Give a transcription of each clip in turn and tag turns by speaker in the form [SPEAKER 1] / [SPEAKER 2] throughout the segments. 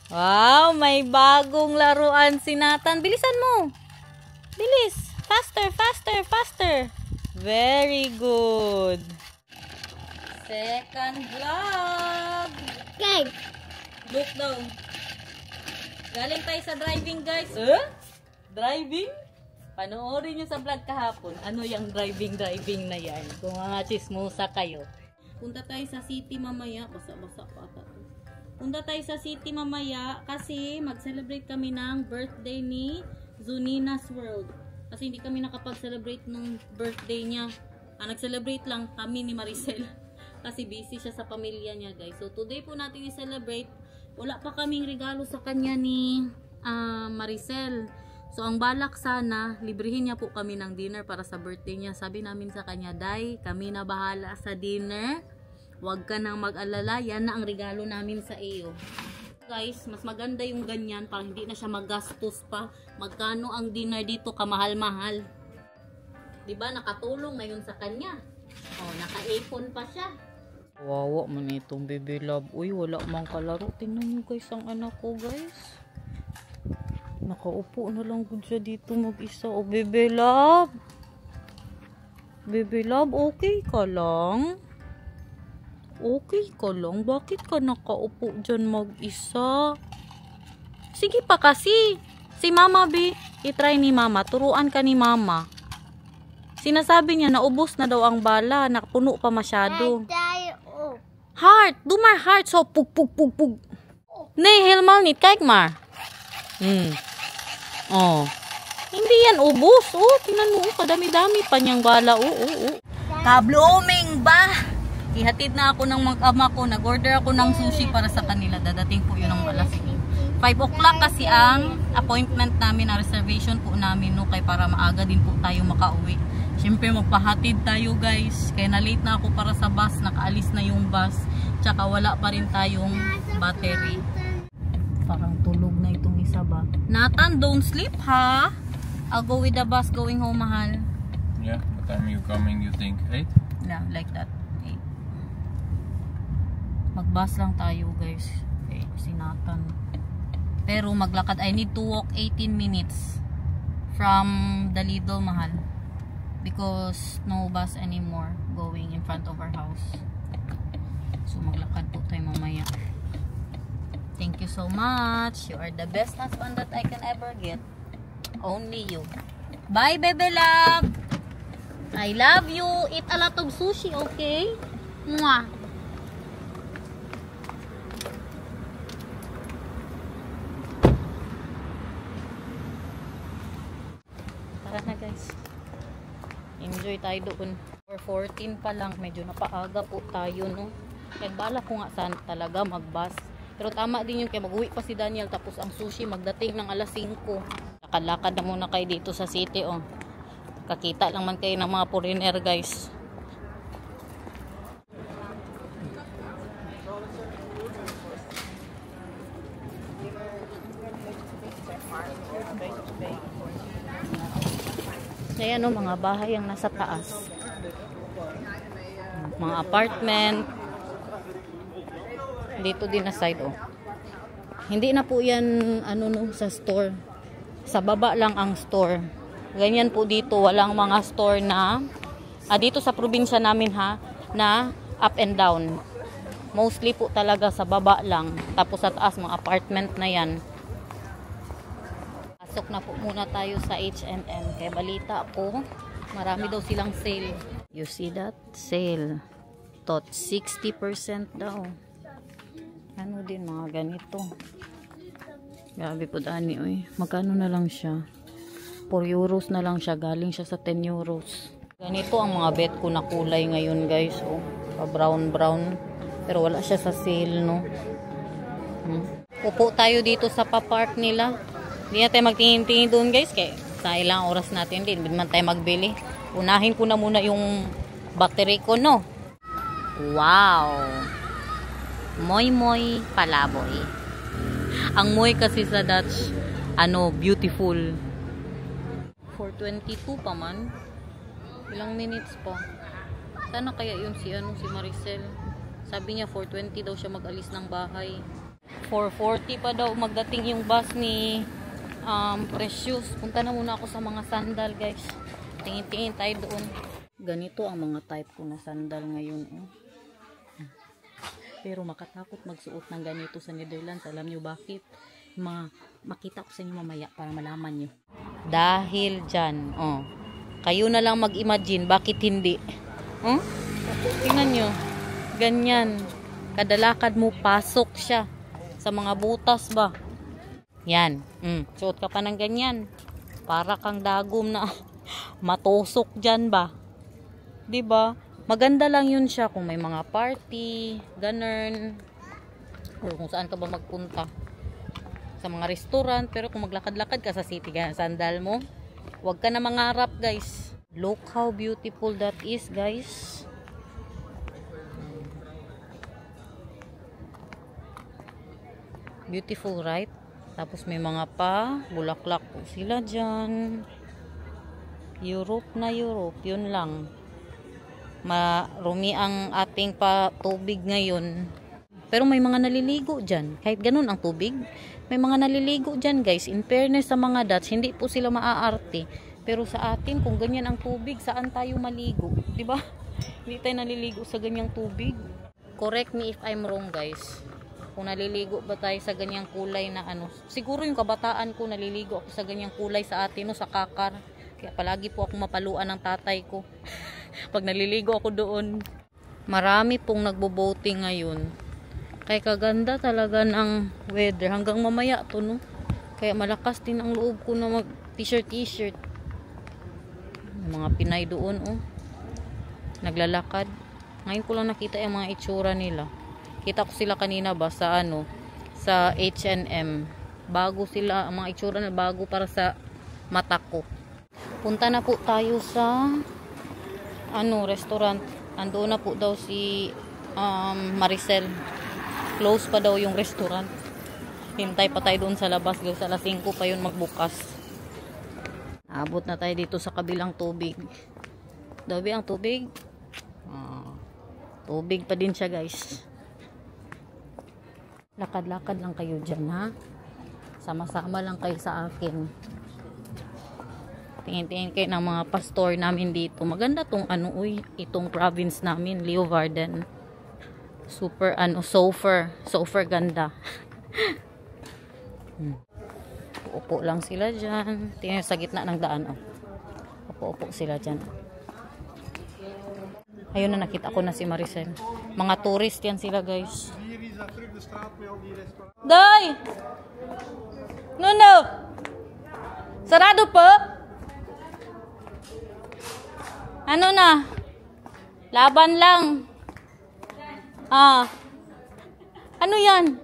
[SPEAKER 1] Wow, may bagong laruan si Nathan. Bilisan mo. Bilis. Faster, faster, faster. Very good. Second vlog.
[SPEAKER 2] Guys,
[SPEAKER 1] Look down. Galing tayo sa driving, guys. Driving? Panoorin nyo sa vlog kahapon. Ano yung driving na yan? Kung mga chismosa kayo. Punta tayo sa city mamaya. Basa-basa pa ata. Punta tayo sa city mamaya kasi mag-celebrate kami ng birthday ni Zunina's World. Kasi hindi kami nakapag-celebrate ng birthday niya. Nag-celebrate lang kami ni Maricel. Kasi busy siya sa pamilya niya, guys. So today po natin i-celebrate. Wala pa kaming regalo sa kanya ni Maricel. So ang balak sana, librihin niya po kami ng dinner para sa birthday niya. Sabi namin sa kanya, Day, kami na bahala sa dinner. Huwag ka nang mag-alala, yan na ang regalo namin sa iyo. Guys, mas maganda yung ganyan para hindi na siya magastos pa. Magkano ang dinner dito, kamahal-mahal. Diba, nakatulong na yun sa kanya. Oh, naka-ipon pa siya. Wawa man itong baby love. Uy, wala mang kalaro. Tingnan nyo guys ang anak ko, guys. Nakaupo na lang good siya dito mag-isa. Oh, baby love. Baby love, okay ka lang? Okay ka lang? Bakit ka nakaupo dyan mag-isa? Sige pa kasi. Si mama, be. I-try ni mama. Turuan ka ni mama. Sinasabi niya, naubos na daw ang bala. Nakapuno pa masyado. Heart. Do my heart. So, pug, pug, pug, pug. Nay, helmal nit. Kaik mar. Oh. Hindi yan ubos. Oh, tingnan mo. Kadami-dami pa niyang bala. Ka-blooming ba? Ihatid na ako ng mag-ama ko. Nag-order ako ng sushi para sa kanila. Dadating po yun ng alas 5 o'clock kasi ang appointment namin, na reservation po namin, no, kaya para maaga din po tayo makauwi. Siyempre magpahatid tayo, guys. Kaya na-late na ako para sa bus. Nakaalis na yung bus. Tsaka wala pa rin tayong battery. Parang tulog na itong isa ba? Nathan, don't sleep, ha? I'll go with the bus going home, mahal.
[SPEAKER 3] Yeah, what time are you coming, you think? 8?
[SPEAKER 1] Yeah, like that. 8. Mag-bus lang tayo, guys. Okay, si Nathan. Pero maglakad, I need to walk 18 minutes from the Lidl, mahal. Because no bus anymore going in front of our house. So maglakad po tayo mamaya. Thank you so much. You are the best husband that I can ever get. Only you. Bye, baby love. I love you. Eat a lot of sushi, okay? Mwah. Tara na, guys. Enjoy tayo doon. For 14 pa lang, medyo napaaga po tayo, no? Nagbala ko nga saan talaga mag-bus. Pero tama din yung kaya mag-uwi pa si Daniel, tapos ang sushi magdating ng alas 5. Lakad-lakad na muna kayo dito sa city, oh. Kakita lang man kayo ng mga foreigner, guys. Ayan, no, mga bahay ang nasa taas. Mga apartment. Dito din na side, oh. Hindi na po yan, ano, no, sa store. Sa baba lang ang store. Ganyan po dito, walang mga store na, dito sa probinsya namin, ha, na up and down. Mostly po talaga sa baba lang. Tapos sa taas, mga apartment na yan. Pasok na po muna tayo sa H&M. Kaya balita po, marami daw silang sale. You see that? Sale. Tot 60% daw. Ano din mga ganito. Grabe po Dani, oy. Magkano na lang siya? 4 euros na lang siya. Galing siya sa 10 euros. Ganito ang mga bet ko na kulay ngayon, guys. Oh, brown brown. Pero wala siya sa sale, no. Upo tayo dito sa pa-park nila. Hindi na tayo magtingin-tingin doon, guys. Kaya sa ilang oras natin din. Hindi man tayo magbili. Unahin ko na muna yung battery ko, no. Wow! Moy moy palaboy. Ang moy kasi sa Dutch, ano, beautiful. 4:22 pa man. Ilang minutes pa. Sana kaya yun si Maricel. Sabi niya 4:20 daw siya mag-alis ng bahay. 4:40 pa daw magdating yung bus ni Precious. Punta na muna ako sa mga sandal guys. Tingin-tingin tayo doon. Ganito ang mga type ko na sandal ngayon. Pero makatakot magsuot ng ganito sa Netherlands. Alam nyo bakit? Makita ko sa inyo mamaya para malaman nyo. Dahil dyan, kayo na lang mag-imagine bakit hindi. Tingnan nyo. Ganyan. Kadalakad mo, pasok siya sa mga butas ba. Yan. Suot ka pa ng ganyan. Para kang dagom na matusok dyan ba. Diba? Maganda lang yun siya kung may mga party, ganun. Or kung saan ka ba magpunta. Sa mga restaurant. Pero kung maglakad-lakad ka sa city, sandal mo, huwag ka na mangarap guys. Look how beautiful that is guys. Beautiful, right? Tapos may mga bulaklak po sila dyan. Europe na Europe. Yun lang. Marumi ang ating tubig ngayon. Pero may mga naliligo dyan. Kahit ganun ang tubig, may mga naliligo dyan guys. In fairness sa mga Dutch, hindi po sila maaarte. Pero sa atin, kung ganyan ang tubig, saan tayo maligo? Diba? Hindi tayo naliligo sa ganyang tubig. Correct me if I'm wrong guys. Kung naliligo ba tayo sa ganyang kulay na siguro yung kabataan ko naliligo ako sa ganyang kulay sa atin sa kakar. Kaya palagi po ako mapaluan ng tatay ko pag naliligo ako doon. Marami pong nagbo-boating ngayon. Kaya kaganda talaga ng weather hanggang mamaya to no. Kaya malakas din ang loob ko na mag t-shirt. Mga Pinay doon naglalakad. Ngayon ko lang nakita yung mga itsura nila. Kita ko sila kanina ba sa sa H&M. Bago sila, ang mga itsura na bago para sa mata ko. Punta na po tayo sa restaurant. Andoon na po daw si Maricel. Close pa daw yung restaurant. Hintay pa tayo doon sa labas. Guys, alas 5 pa yun magbukas. Abot na tayo dito sa kabilang tubig. Dabi ang tubig. Tubig pa din siya guys. Lakad-lakad lang kayo dyan ha. Sama-sama lang kayo sa akin. Tingin-tingin kayo ng mga pastor namin dito. Maganda tong itong province namin, Leeuwarden. Super sofer ganda. Upo lang sila dyan. Tingnan sa gitna ng daan Upo sila dyan. Ayun na, nakita ko na si Maricel. Mga tourist yan sila guys. Day! No! Sarado po? Ano na? Laban lang. Ano yan?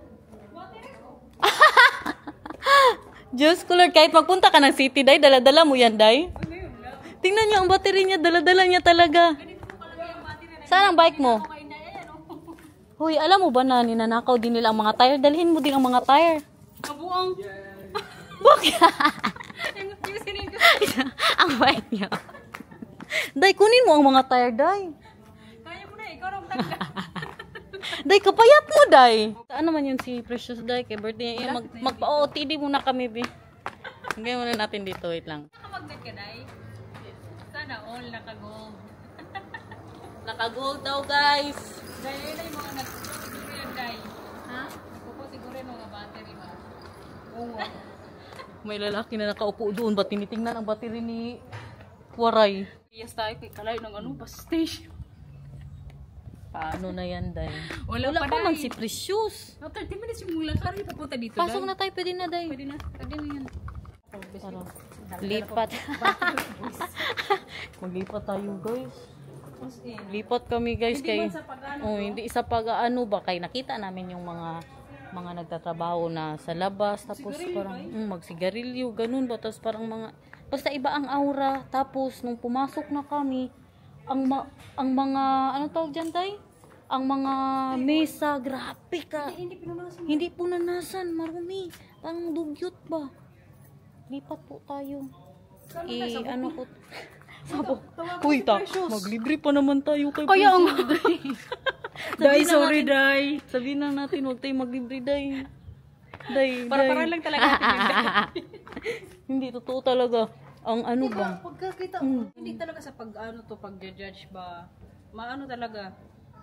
[SPEAKER 1] Diyos ko Lord, kahit magpunta ka ng city, Day, dala-dala mo yan, Day. Tingnan niyo ang battery niya, dala-dala niya talaga. Saan ang bike mo? Hoy, alam mo ba na ninanakaw din nila ang mga tire? Dalhin mo din ang mga tire.
[SPEAKER 2] Kabuang.
[SPEAKER 1] Bakit? Ang bike niya. Day, kunin mo ang mga tire, Day.
[SPEAKER 2] Kaya mo na, ikaw nang tangga.
[SPEAKER 1] Day, kapayat mo, Day. Saan naman yun si Precious, Day? Kay birthday niya. Magpa-OOTD muna kami, be. Hanggang muna natin dito. Wait lang.
[SPEAKER 2] Nakamagnet ka, Day? Sana all nakagold.
[SPEAKER 1] Naka-gold daw, guys.
[SPEAKER 2] Day, yun ay mga siguro yan, Day.
[SPEAKER 1] Ha?
[SPEAKER 2] Kuko siguro yung mga battery ba?
[SPEAKER 1] Oo. May lalaki na nakaupo doon. Ba't tinitingnan ang battery ni Waray?
[SPEAKER 2] Iyas tayo kay kalay ng bus station.
[SPEAKER 1] Paano na yan, Day?
[SPEAKER 2] Wala
[SPEAKER 1] pa
[SPEAKER 2] pa,
[SPEAKER 1] man
[SPEAKER 2] Day.
[SPEAKER 1] si Precious.
[SPEAKER 2] No, 30 minutes yung mula kari papunta dito,
[SPEAKER 1] Pasok
[SPEAKER 2] Day.
[SPEAKER 1] na tayo, pwede na, Day.
[SPEAKER 2] Pwede na. Pwede na yan.
[SPEAKER 1] Tara. Lipat. Maglipat tayo, guys. Lipat kami, guys. Kay, hindi sa pag-ano ba? Kay nakita namin yung mga nagtatrabaho na sa labas. Tapos parang magsigarilyo, ganun ba? Tapos parang basta iba ang aura. Tapos nung pumasok na kami, ang mga, ano tawag dyan, Tay? Ang mga mesa, grabe ka. Hindi punanasan, marumi. Parang dugyot ba? Lipat po tayo. Ano po? Sabo. Uy, maglibre pa naman tayo kay
[SPEAKER 2] Kaya
[SPEAKER 1] Precious.
[SPEAKER 2] nga. Day, sorry, Day.
[SPEAKER 1] Sabihin na natin, huwag tayo maglibre, Day. Day,
[SPEAKER 2] Para-para lang talaga natin.
[SPEAKER 1] Hindi, totoo talaga. Ang ano ba?
[SPEAKER 2] Pagkakita, hindi talaga sa pag-judge ba, maano talaga,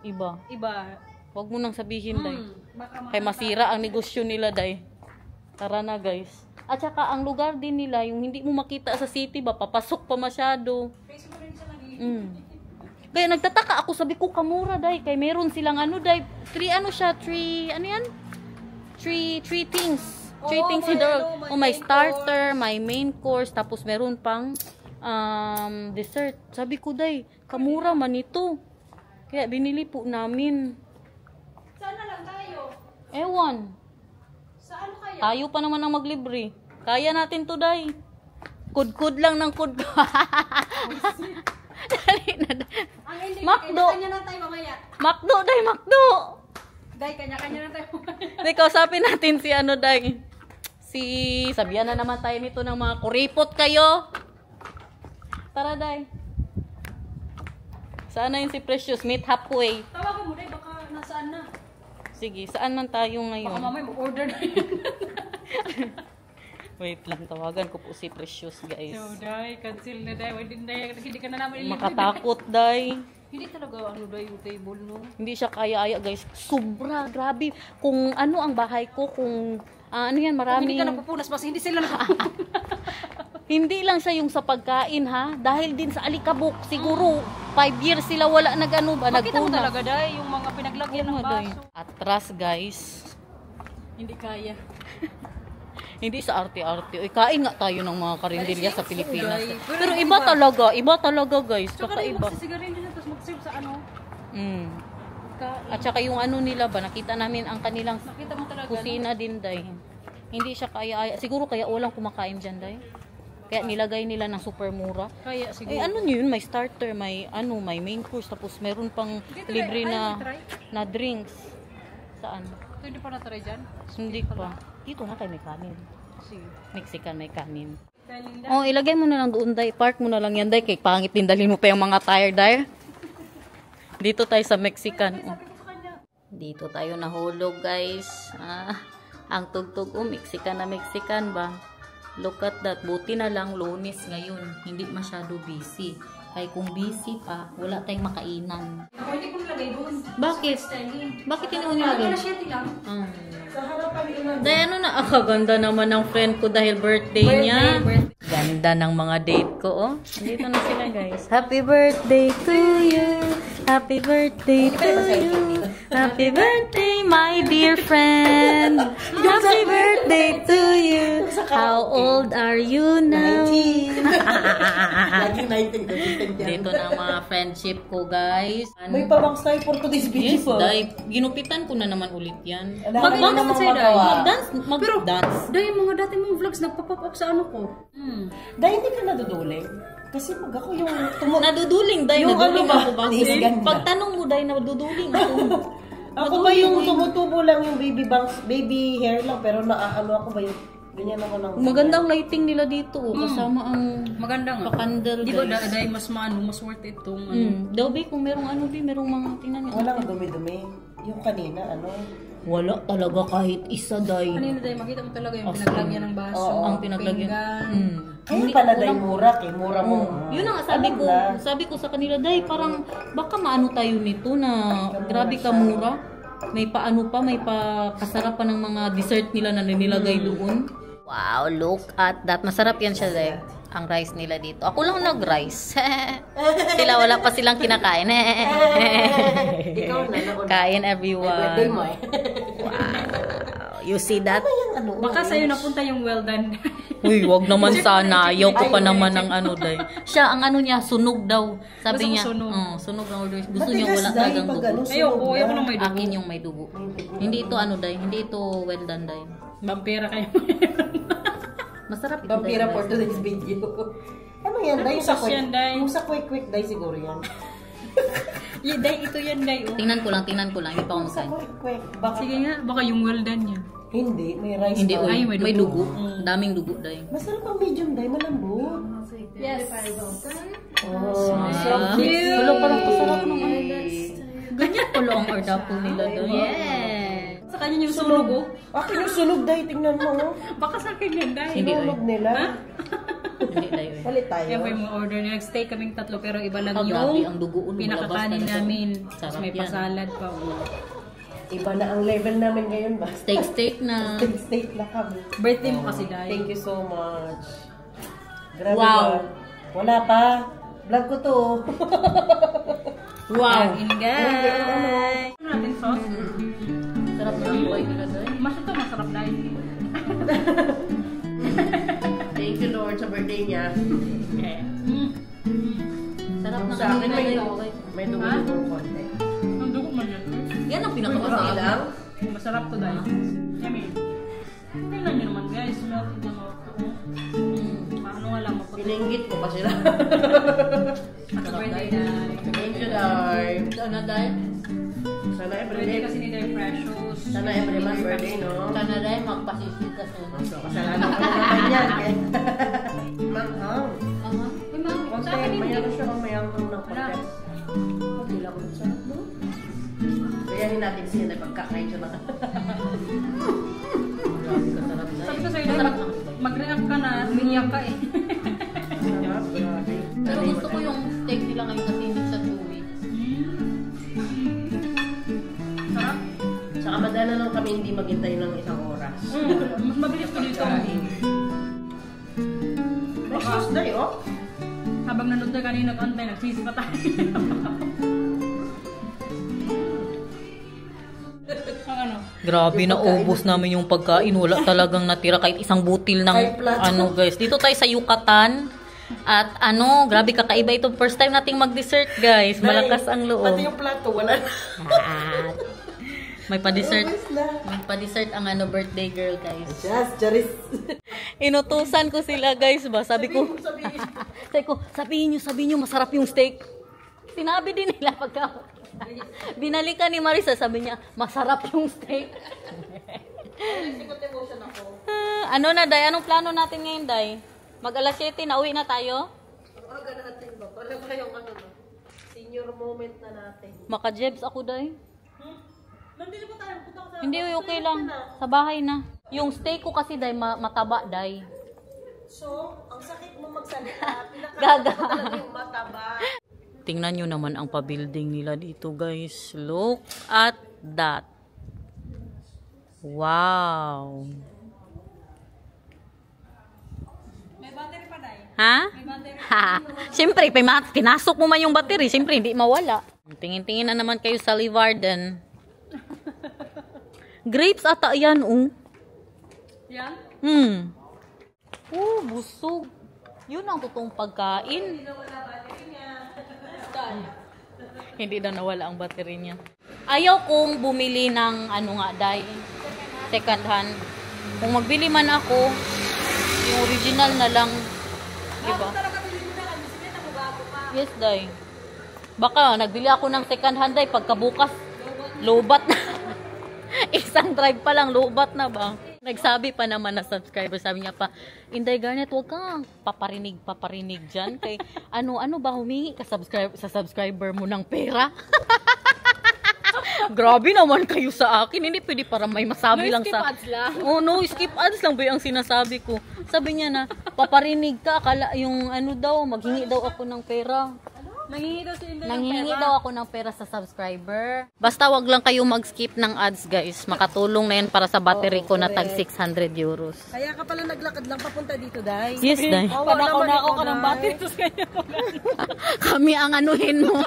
[SPEAKER 1] Iba.
[SPEAKER 2] iba.
[SPEAKER 1] Huwag mo nang sabihin, Day.
[SPEAKER 2] Baka
[SPEAKER 1] Kay masira ang negosyo nila, Day. Tara na, guys. At saka, ang lugar din nila, yung hindi mo makita sa city ba, papasok pa masyado. Kaya nagtataka ako, sabi ko, kamura, Day. Kaya meron silang ano, Day. Three things. Three things in the may starter, may main course, tapos meron pang dessert. Sabi ko, Day, kamura man ito. Kaya binili po namin.
[SPEAKER 2] Saan na lang tayo?
[SPEAKER 1] Ewan.
[SPEAKER 2] Saan kaya?
[SPEAKER 1] Tayo pa naman ang maglibre. Kaya natin to, Day. Kud-kud lang ng kud. Dali na, Day.
[SPEAKER 2] Ang hindi,
[SPEAKER 1] Macdo.
[SPEAKER 2] kanya na tayo mamaya.
[SPEAKER 1] Macdo, Day, Macdo.
[SPEAKER 2] Day, kanya-kanya na tayo mamaya.
[SPEAKER 1] Day, kausapin natin si ano, Day. Sabihan na naman tayo nito ng mga kuripot kayo. Tara, Day. Saan na yun si Precious? Meet halfway.
[SPEAKER 2] Tawagan mo, Day, baka nasaan na.
[SPEAKER 1] Sige, saan man tayo
[SPEAKER 2] Baka
[SPEAKER 1] ngayon?
[SPEAKER 2] mamaya mag-order na yun.
[SPEAKER 1] Wait lang, tawagan ko po si Precious, guys.
[SPEAKER 2] So, Day, cancel na, Day. Hindi ka na naman ilibre.
[SPEAKER 1] Makatakot, Day.
[SPEAKER 2] Hindi talaga, Day, yung table, no?
[SPEAKER 1] Hindi siya kaya-aya, guys. Sobra, grabe. Kung ano ang bahay ko, kung ano yan,
[SPEAKER 2] Kung
[SPEAKER 1] maraming...
[SPEAKER 2] hindi ka napupunas, mas hindi sila napupunas.
[SPEAKER 1] Hindi lang siya yung sa pagkain, ha? Dahil din sa alikabok, siguro 5 years sila wala nag-ano ba,
[SPEAKER 2] Makita mo
[SPEAKER 1] nagpunas.
[SPEAKER 2] talaga, Day, yung mga pinaglagyan ng baso.
[SPEAKER 1] Atras, guys.
[SPEAKER 2] Hindi kaya.
[SPEAKER 1] Hindi sa arte-arte. Uy, kain nga tayo ng mga karinderya sa Pilipinas.
[SPEAKER 2] Day.
[SPEAKER 1] Pero iba talaga, guys.
[SPEAKER 2] Tsaka
[SPEAKER 1] Kakaiba.
[SPEAKER 2] iba. Magsisigarin din tapos mag-serve sa ano.
[SPEAKER 1] At saka yung ano nila ba, nakita namin ang kanilang
[SPEAKER 2] Nakita mo talaga.
[SPEAKER 1] kusina din, Day. Hindi siya kaya, siguro kaya walang kumakain dyan, Day. Kaya nilagay nila ng super mura.
[SPEAKER 2] Kaya siguro.
[SPEAKER 1] Eh ano yun, may starter, may ano, may main course, tapos meron pang libre na drinks. Saan?
[SPEAKER 2] Ito hindi pa na-try dyan?
[SPEAKER 1] Hindi pa. Dito na kayo may kanin.
[SPEAKER 2] Sige.
[SPEAKER 1] Mexican may kanin.
[SPEAKER 2] Kaninda.
[SPEAKER 1] Oh, ilagay mo na lang doon, Day. Park mo na lang yan, Day. Kay pangit din, dalhin mo pa yung mga tire, Day. Dito tayo sa Mexican. Oh. Dito tayo nahulog, guys. Ang tugtog, Mexican na Mexican ba? Look at that. Buti na lang Lunes ngayon. Hindi masyado busy. Kaya kung busy pa, wala tayong makainan.
[SPEAKER 2] Ako hindi ko nilagay doon.
[SPEAKER 1] Bakit? Bakit hindi mo nilagay?
[SPEAKER 2] Wala siya lang.
[SPEAKER 1] Dahil ano na, kaganda naman ng friend ko dahil birthday niya. Ganda ng mga date ko, oh. Dito na sila, guys. Happy birthday to you. Happy birthday to you. Happy birthday, my dear friend. Happy birthday to you. How old are you now?
[SPEAKER 4] 19.
[SPEAKER 1] Dito na ang mga friendship ko, guys.
[SPEAKER 4] May pabangs tayo for today's video.
[SPEAKER 1] Yes, Day. Ginupitan ko na naman ulit yan.
[SPEAKER 2] Mag-bangs naman sa'yo, Day.
[SPEAKER 1] Mag-dance.
[SPEAKER 2] Day, yung mga dati mong vlogs nagpa-pop up sa ano ko.
[SPEAKER 4] Dahil hindi ka naduduling. Kasi pag ako yung
[SPEAKER 1] Naduduling, Day.
[SPEAKER 4] Yung
[SPEAKER 1] Naduduling
[SPEAKER 4] ano ba?
[SPEAKER 1] ako ba?
[SPEAKER 4] Is ganda.
[SPEAKER 1] Pagtanong mo, Day, naduduling ako.
[SPEAKER 4] ako ba yung tumutubo lang yung baby bangs, baby hair lang, pero naaano ako ba yung ganyan naman ang
[SPEAKER 1] Magandang lighting nila dito, oh. Kasama ang
[SPEAKER 2] Maganda nga.
[SPEAKER 1] pa-candle,
[SPEAKER 2] Di ba,
[SPEAKER 1] guys.
[SPEAKER 2] Day, mas mas worth it itong ano.
[SPEAKER 1] Daw, Bi, kung merong ano, Bi, merong mga tingnan niya.
[SPEAKER 4] Walang dumi-dumi. Yung kanina, ano?
[SPEAKER 1] Wala talaga kahit isa, Day.
[SPEAKER 2] Kanina, Day, makita mo talaga yung pinaglagyan ng baso.
[SPEAKER 4] Oo,
[SPEAKER 1] Ang pinaglagyan.
[SPEAKER 2] pinggan.
[SPEAKER 4] Kaya pala dahil mura, mura mo.
[SPEAKER 1] Yun ang sabi ko sa kanila, Day, parang baka maano tayo nito na grabe ka mura. May paano pa, may pa kasarapan ng mga dessert nila na nilagay doon. Wow, look at that. Masarap yan siya, Day. Ang rice nila dito. Ako lang nag-rice. Sila, wala pa silang kinakain.
[SPEAKER 4] Ikaw na,
[SPEAKER 1] Kain,
[SPEAKER 4] birthday
[SPEAKER 1] everyone.
[SPEAKER 4] mo eh.
[SPEAKER 1] Wow. You see that?
[SPEAKER 2] Baka sa'yo napunta yung well done.
[SPEAKER 1] Uy, wag naman sana. Ayaw ko pa naman ng ano, Day. Siya, ang ano niya, sunog daw. Sabi
[SPEAKER 2] Gusto
[SPEAKER 1] niya,
[SPEAKER 2] ko sunog.
[SPEAKER 1] sunog ang order. Gusto niya wala talagang dugo.
[SPEAKER 2] Ayoko nang may dugo.
[SPEAKER 1] Akin yung may dugo. Hindi ito ano, Day. Hindi ito well done, Day.
[SPEAKER 2] Vampira kayo.
[SPEAKER 1] Masarap ito,
[SPEAKER 4] Vampira
[SPEAKER 1] Day.
[SPEAKER 4] for today's video. Ano yan, Day? Yung sa
[SPEAKER 2] sauce yan, Day?
[SPEAKER 4] Yung sa quick, Day siguro yan.
[SPEAKER 2] Day, ito yan, Day. Oh.
[SPEAKER 1] Tingnan ko lang. Hindi pa ako
[SPEAKER 4] Sa
[SPEAKER 1] makain.
[SPEAKER 4] quick. Baka
[SPEAKER 2] Sige nga, baka yung well done niya.
[SPEAKER 4] hindi, may rice
[SPEAKER 1] Hindi,
[SPEAKER 4] pa.
[SPEAKER 1] uy.
[SPEAKER 2] Ay,
[SPEAKER 1] May dugo. Daming dugo, Day.
[SPEAKER 4] Masarap ang medium, Day. Malambot.
[SPEAKER 2] Yes.
[SPEAKER 4] Oh,
[SPEAKER 1] Ah,
[SPEAKER 2] cute.
[SPEAKER 1] Wala, parang kasarap ng ano. Ganyan pala ang ordapo nila doon. Yes.
[SPEAKER 2] Sa Nakita niyo yung sunog oh.
[SPEAKER 4] Akin yung sunog dahil, tingnan mo. Oh.
[SPEAKER 2] Baka sa akin yan dahil.
[SPEAKER 1] Hindi,
[SPEAKER 4] Sunog nila.
[SPEAKER 2] Ha?
[SPEAKER 1] Hindi tayo eh.
[SPEAKER 4] Palit tayo.
[SPEAKER 2] Yan po yung mga order niya. Nag-stay kaming tatlo pero iba lang
[SPEAKER 1] Oh,
[SPEAKER 2] yung
[SPEAKER 1] grabe, ang dugoon,
[SPEAKER 2] pinakakanin
[SPEAKER 1] lumabas talaga.
[SPEAKER 2] namin.
[SPEAKER 1] Sarap
[SPEAKER 2] Tapos may
[SPEAKER 1] yan.
[SPEAKER 2] pasalad pa. Oh.
[SPEAKER 4] Iba na ang level namin ngayon ba?
[SPEAKER 1] Steak na.
[SPEAKER 4] State na kami.
[SPEAKER 2] Birthday mo kasi dahil.
[SPEAKER 4] Thank you so much. Grabe
[SPEAKER 1] Wow.
[SPEAKER 4] ba? Wala pa. Vlog ko to.
[SPEAKER 1] Wow.
[SPEAKER 2] Kain guys. Ano natin sauce?
[SPEAKER 1] Sarap na ang buhay nila doon.
[SPEAKER 2] Mas ito masarap dahil.
[SPEAKER 4] Thank you Lord sa birthday niya.
[SPEAKER 2] Okay.
[SPEAKER 1] Sarap na
[SPEAKER 4] Sa
[SPEAKER 1] kami
[SPEAKER 4] akin may,
[SPEAKER 1] nila doon.
[SPEAKER 4] may dugo-dugo konti.
[SPEAKER 2] Ang dugo mo yan.
[SPEAKER 1] Yan ang
[SPEAKER 4] Okay
[SPEAKER 1] pinakamasarap.
[SPEAKER 4] lang?
[SPEAKER 2] Masarap to dahil. Yummy. Tingnan nyo naman guys. Melt in the mouth. Ano nga lang maputi.
[SPEAKER 4] Pininggit ko pa sila.
[SPEAKER 2] Happy birthday dahil.
[SPEAKER 4] Thank you Lord.
[SPEAKER 1] Sana dahil.
[SPEAKER 4] Sana
[SPEAKER 2] Birthday
[SPEAKER 4] everyday.
[SPEAKER 2] kasi ni Dahil Precious.
[SPEAKER 4] Sana every month birthday, no?
[SPEAKER 1] Sana dahil magpasisid ka soon.
[SPEAKER 4] So, kasalanan ko naman yan. Manghang.
[SPEAKER 1] Aha.
[SPEAKER 2] Uy, ma'am.
[SPEAKER 4] Konti,
[SPEAKER 2] Sa akin hindi.
[SPEAKER 4] mayroon siya kung mayroon ng
[SPEAKER 2] Wala.
[SPEAKER 4] konti. Okay lang ko siya. No? Kayahin natin siya na pagkakain siya na.
[SPEAKER 1] Grabe ka sarap dahil.
[SPEAKER 2] Sabi ko sa'yo dahil mag-react ka na. Umiyak ka eh.
[SPEAKER 4] Sarap, grabe.
[SPEAKER 1] Pero gusto ko yung steak nila ngayon kasi hindi sa chewy.
[SPEAKER 2] Sarap.
[SPEAKER 4] Saka madala lang kami hindi maghintay ng isang oras.
[SPEAKER 2] Mas mabilis ko dito.
[SPEAKER 4] May sauce na yun, oh.
[SPEAKER 2] Habang nanood na kanina nag-antay, nagsisi pa tayo. Ang ano?
[SPEAKER 1] Grabe na ubos namin yung pagkain. Wala talagang natira kahit isang butil ng
[SPEAKER 4] Kahit plato.
[SPEAKER 1] ano guys. Dito tayo sa Yucatan. At ano, grabe kakaiba ito. First time nating mag-dessert guys. Malakas ang loob.
[SPEAKER 4] Pati yung plato, wala na.
[SPEAKER 1] At may pa-dessert.
[SPEAKER 4] Ubus na.
[SPEAKER 1] May pa-dessert ang ano birthday girl guys.
[SPEAKER 4] Just, Charis.
[SPEAKER 1] Inutusan ko sila guys ba. Sabi ko, sabihin nyo masarap yung steak. Sinabi din nila pagka binalikan ni Marisa, sabi niya, masarap yung steak. Ano na, Day? Anong plano natin ngayon, Day? Mag-alas 7 na, uwi na tayo?
[SPEAKER 4] Aga natin ba? Wala ba yung ano na? Senior moment na natin.
[SPEAKER 1] Maka-jebs ako, Day.
[SPEAKER 4] Nandito po tayo. Punta ko sa...
[SPEAKER 1] Hindi, okay lang. Sa bahay na. Yung steak ko kasi, Day, mataba, Day.
[SPEAKER 4] So, ang sakit mo magsalita.
[SPEAKER 1] Gaga.
[SPEAKER 4] Talaga yung mataba.
[SPEAKER 1] Tingnan nyo naman ang pa-building nila dito, guys. Look at that. Wow.
[SPEAKER 2] May battery pa dahil.
[SPEAKER 1] Ha? Ha. Siyempre, pinasok mo man yung battery. Siyempre, hindi mawala. Tingin-tingin na naman kayo sa Livarden. Grapes ata yan, oh.
[SPEAKER 2] Yan?
[SPEAKER 1] Oh, busog. Yun ang totoong pagkain. Hindi daw nawala ang battery niya. Ayaw kong bumili ng ano nga, Day. Second hand. Kung magbili man ako, yung original na lang. Diba? Yes, Day. Baka nagbili ako ng second hand, Day. Pagkabukas, lobat na. Isang drive pa lang, lobat na ba? Nagsabi pa naman na subscriber, sabi niya pa, Inday Garnet, huwag kang paparinig dyan. Kay, ano ba, humingi ka sa subscriber mo ng pera? Grabe naman kayo sa akin. Hindi pwede para may masabi lang sa...
[SPEAKER 2] ads lang.
[SPEAKER 1] Oh no, skip ads lang ba yung sinasabi ko? Sabi niya na, paparinig ka, akala yung ano daw, maghingi daw ako ng pera.
[SPEAKER 2] Nangingi daw si Inday ng
[SPEAKER 1] Nanghihingi
[SPEAKER 2] pera.
[SPEAKER 1] daw ako ng pera sa subscriber. Basta wag lang kayo mag-skip ng ads, guys. Makatulong na yan para sa battery ko na tag 600 euros.
[SPEAKER 4] Kaya ka pala naglakad lang papunta dito, Day.
[SPEAKER 1] Yes, Day.
[SPEAKER 2] Panakaw ka ng battery. Tapos kanya
[SPEAKER 1] Kami ang anuhin mo.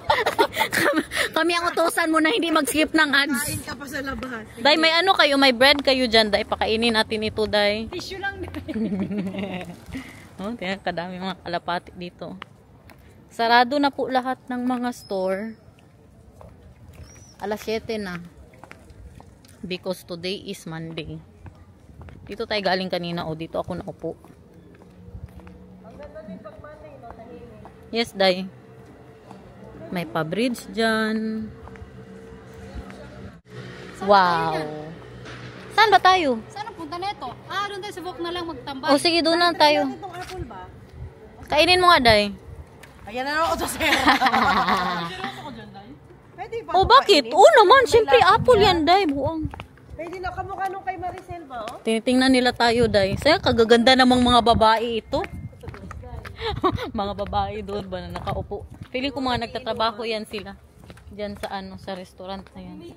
[SPEAKER 1] Kami ang utosan mo na hindi mag-skip ng ads.
[SPEAKER 4] Kain ka pa sa labas.
[SPEAKER 1] Day, may ano kayo? May bread kayo dyan, Day. Pakainin natin ito, Day.
[SPEAKER 2] tissue lang.
[SPEAKER 1] Oh, tingnan, kadami mga kalapati dito. Sarado na po lahat ng mga store. Alas 7 na. Because today is Monday. Dito tayo galing kanina. O, dito ako naupo. Yes, Day. May pa-bridge dyan. Wow. Saan ba tayo?
[SPEAKER 2] Saan ang punta neto? Doon tayo sa Bok na lang magtambay.
[SPEAKER 1] O, sige, doon na tayo.
[SPEAKER 4] Itong apple ba?
[SPEAKER 1] Kainin mo nga, Day.
[SPEAKER 4] Ayan na ako sa sera. Pwede ba?
[SPEAKER 1] Oh, bakit? Oo naman, siyempre apple yan, Day. Buang.
[SPEAKER 4] Pwede na kamukha nung kay Maricel ba, oh?
[SPEAKER 1] Tinitingnan nila tayo, day. Saya, kagaganda namang mga babae ito. Mga babae doon ba na nakaupo. Feeling ko mga nagtatrabaho yan sila. Diyan sa ano, sa restaurant na yan.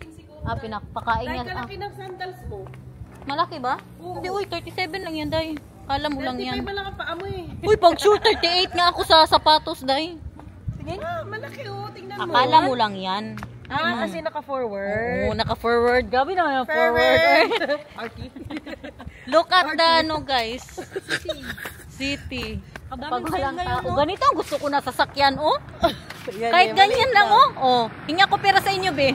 [SPEAKER 1] Pinapakain
[SPEAKER 4] Dahil
[SPEAKER 1] yan.
[SPEAKER 4] kalaki ng sandals mo.
[SPEAKER 1] Malaki ba? Hindi, uy, 37 lang yan, day. Kala mo lang
[SPEAKER 4] 35
[SPEAKER 1] yan.
[SPEAKER 4] ba lang ang paa mo eh.
[SPEAKER 1] Uy, pag sure, 38 nga ako sa sapatos, day.
[SPEAKER 4] Sige nga, malaki oh. Tingnan mo.
[SPEAKER 1] Akala mo lang yan.
[SPEAKER 4] Kasi naka-forward.
[SPEAKER 1] Oo, naka-forward. Gabi naman yung forward. Look at the, ano, guys. City. Pag walang tao. Ganito ang gusto ko na sasakyan, oh. Kahit ganyan lang, oh. Oh, hingi ako pera sa inyo, be.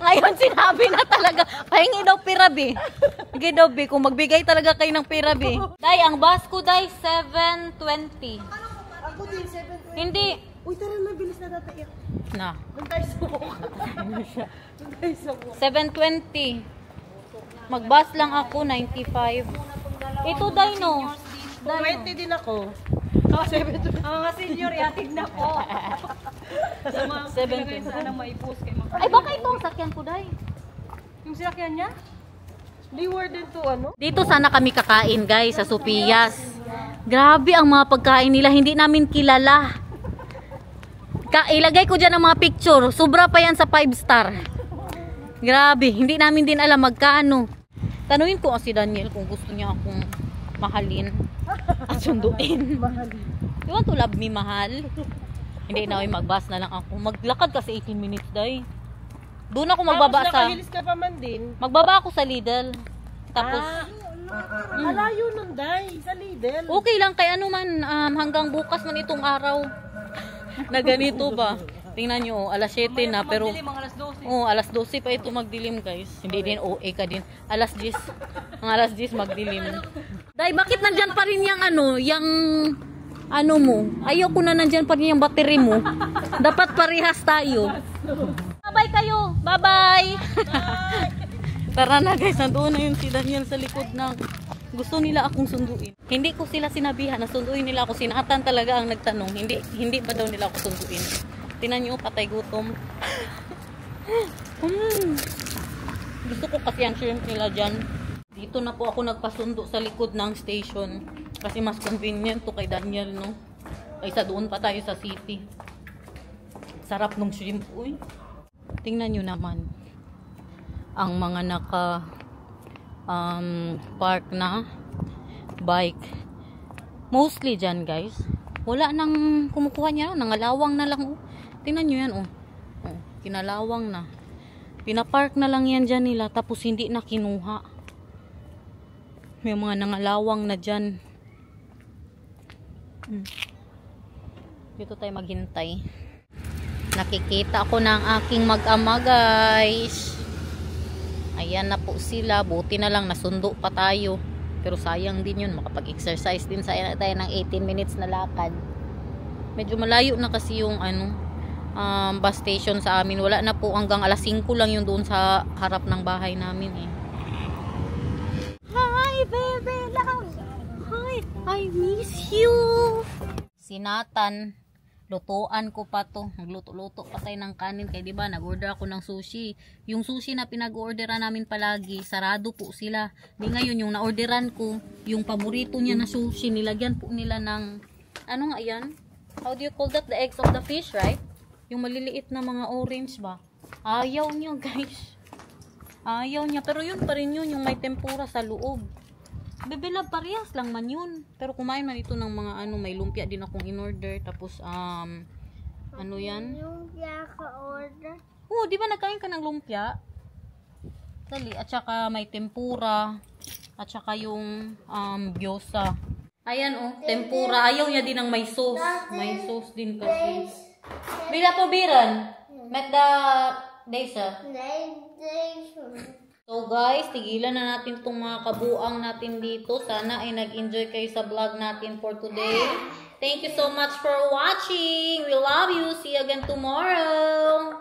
[SPEAKER 1] Ngayon sinabi na talaga, pahingi daw pera, be. Sige daw, be. Kung magbigay talaga kayo ng pera, be. Day, ang bus ko, day, 7:20.
[SPEAKER 4] Ako din, 7:20.
[SPEAKER 1] Hindi.
[SPEAKER 4] Uy, tara na, bilis na tataiyak.
[SPEAKER 1] Na.
[SPEAKER 4] Doon tayo sa walk. Doon tayo sa walk.
[SPEAKER 1] 7:20. Mag-bus lang ako, 95. Ito, day, no?
[SPEAKER 4] 20 din ako.
[SPEAKER 2] Mga senior, yatid na po. Sa mga
[SPEAKER 1] 7:20.
[SPEAKER 2] sana maipos kay mga...
[SPEAKER 1] Ay, baka ito ang sakyan ko, day.
[SPEAKER 2] Yung sinakyan niya?
[SPEAKER 4] Di warden to, ano?
[SPEAKER 1] Dito sana kami kakain, guys, sa Sopias. Grabe ang mga pagkain nila, hindi namin kilala. Ilagay ko dyan ang mga picture. Sobra pa yan sa 5-star. Grabe, hindi namin din alam magkano. Tanungin ko si Daniel kung gusto niya akong mahalin at sunduin. You want to love me, mahal? Hindi na, mag-bus na lang ako. Maglakad kasi 18 minutes, day. Doon ako magbaba sa...
[SPEAKER 4] Nakahilis ka pa man din.
[SPEAKER 1] Magbaba ako sa Lidl. Tapos...
[SPEAKER 4] Malayo nun, day. Sa Lidl.
[SPEAKER 1] Okay lang kay ano man, hanggang bukas man itong araw. Na ganito ba? Tingnan nyo, alas 7 na pero
[SPEAKER 2] Mga alas 12.
[SPEAKER 1] oh, alas 12 pa ito magdilim, guys. Hindi din OA ka din. Alas 10. Ang alas 10 magdilim. Dahil bakit nandyan pa rin yung ano, yung ano mo? Ayaw ko na nandyan pa rin yung battery mo. Dapat parehas tayo. Bye-bye kayo. Bye-bye. Tara na, guys. Nandoon na yun si Daniel sa likod ng gusto nila akong sunduin. Hindi ko sila sinabihan na sunduin nila ako. Sinatan talaga ang nagtanong. Hindi ba daw nila ako sunduin? Tinan nyo, patay gutom. Gusto ko kasi ang shrimp nila dyan. Dito na po ako nagpasundo sa likod ng station. Kasi mas convenient to kay Daniel, no? Kaysa doon pa tayo sa city. Sarap ng shrimp. Uy. Tingnan nyo naman. Ang mga naka park na bike. Mostly dyan, guys. Wala nang kumukuha niya. Nangalawang na lang. Oh. Tingnan nyo yan. Oh. Oh, kinalawang na. Pinapark na lang yan dyan nila. Tapos hindi na kinuha. May mga nangalawang na dyan. Dito tayo maghintay. Nakikita ako ng aking mag-ama, guys. Ayan na po sila. Buti na lang nasundo pa tayo. Pero sayang din yun. Makapag-exercise din tayo ng 18 minutes na lakad. Medyo malayo na kasi yung bus station sa amin. Wala na po, hanggang alas 5 lang yung doon sa harap ng bahay namin eh. Hi baby love. Hi, I miss you. Sinatan. Lutuan ko pa to. Nagluto-luto pa tayo ng kanin. Kaya diba, nag-order ako ng sushi. Yung sushi na pinag-orderan namin palagi, sarado po sila. Di ngayon, yung na-orderan ko, yung paborito niya na sushi, nilagyan po nila ng, ano nga yan? How do you call that? The eggs of the fish, right? Yung maliliit na mga orange ba? Ayaw niya, guys. Ayaw niya. Pero yun pa rin yun, yung may tempura sa loob. Bebela, parehas lang man yun. Pero kumain man ito ng mga may lumpia din akong in-order. Tapos, ano yan?
[SPEAKER 5] Lumpia ka order?
[SPEAKER 1] Oo, di ba nagkain ka ng lumpia? Dali. At saka may tempura. At saka yung gyoza. Ayan oh, tempura. Ayaw niya din ng may sauce. May sauce din kasi. Bila to biran. Met the desa. So guys, tigilan na natin itong mga kabuang natin dito. Sana ay nag-enjoy kayo sa vlog natin for today. Thank you so much for watching. We love you. See you again tomorrow.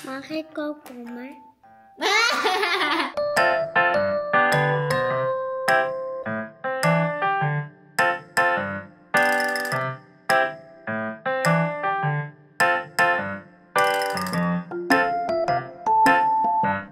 [SPEAKER 5] Bakit ko kumain?
[SPEAKER 1] Bye.